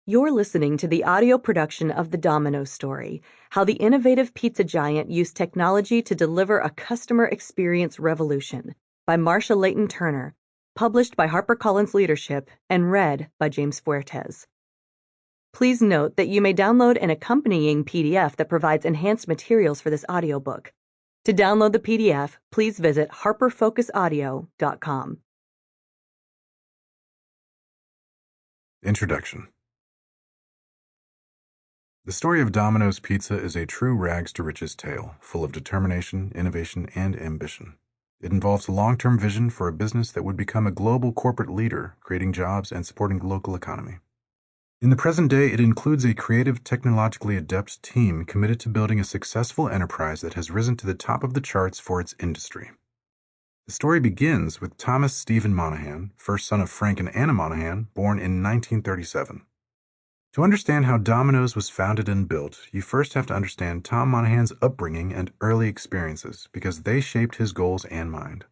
You're listening to the audio production of The Domino Story, How the Innovative Pizza Giant Used Technology to Deliver a Customer Experience Revolution, by Marcia Layton Turner, published by HarperCollins Leadership and read by James Fuertes. Please note that you may download an accompanying PDF that provides enhanced materials for this audiobook. To download the PDF, please visit harperfocusaudio.com. Introduction. The story of Domino's Pizza is a true rags-to-riches tale, full of determination, innovation, and ambition. It involves a long-term vision for a business that would become a global corporate leader, creating jobs and supporting the local economy. In the present day, it includes a creative, technologically adept team committed to building a successful enterprise that has risen to the top of the charts for its industry. The story begins with Thomas Stephen Monahan, first son of Frank and Anna Monahan, born in 1937. To understand how Domino's was founded and built, you first have to understand Tom Monahan's upbringing and early experiences, because they shaped his goals and mind.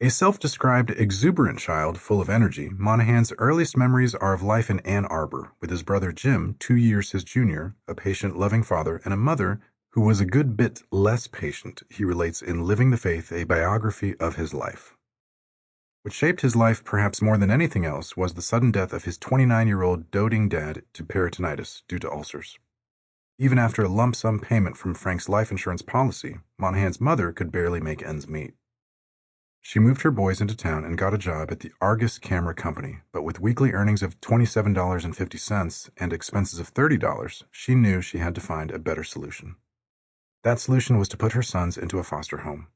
A self-described exuberant child full of energy, Monahan's earliest memories are of life in Ann Arbor, with his brother Jim, 2 years his junior, a patient, loving father, and a mother who was a good bit less patient, he relates in Living the Faith, a biography of his life. What shaped his life perhaps more than anything else was the sudden death of his 29-year-old doting dad to peritonitis due to ulcers. Even after a lump sum payment from Frank's life insurance policy, Monahan's mother could barely make ends meet. She moved her boys into town and got a job at the Argus Camera Company, but with weekly earnings of $27.50 and expenses of $30, she knew she had to find a better solution. That solution was to put her sons into a foster home.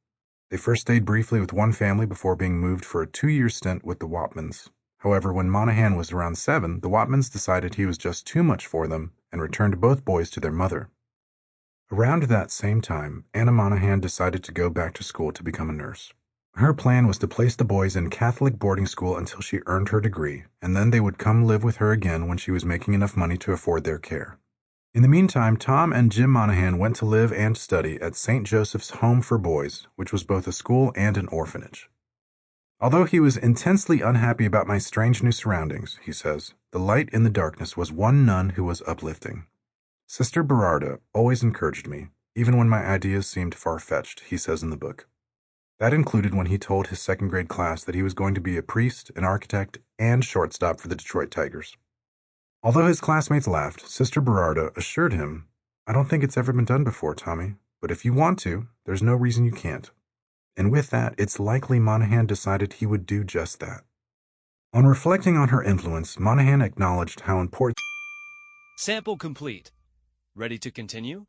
They first stayed briefly with one family before being moved for a 2-year stint with the Wapmans. However, when Monahan was around 7, the Wapmans decided he was just too much for them and returned both boys to their mother. Around that same time, Anna Monahan decided to go back to school to become a nurse. Her plan was to place the boys in Catholic boarding school until she earned her degree, and then they would come live with her again when she was making enough money to afford their care. In the meantime, Tom and Jim Monahan went to live and study at St. Joseph's Home for Boys, which was both a school and an orphanage. Although he was intensely unhappy about my strange new surroundings, he says, the light in the darkness was one nun who was uplifting. Sister Berarda always encouraged me, even when my ideas seemed far-fetched, he says in the book. That included when he told his second-grade class that he was going to be a priest, an architect, and shortstop for the Detroit Tigers. Although his classmates laughed, Sister Berarda assured him, I don't think it's ever been done before, Tommy, but if you want to, there's no reason you can't. And with that, it's likely Monahan decided he would do just that. On reflecting on her influence, Monahan acknowledged how important... Sample complete. Ready to continue?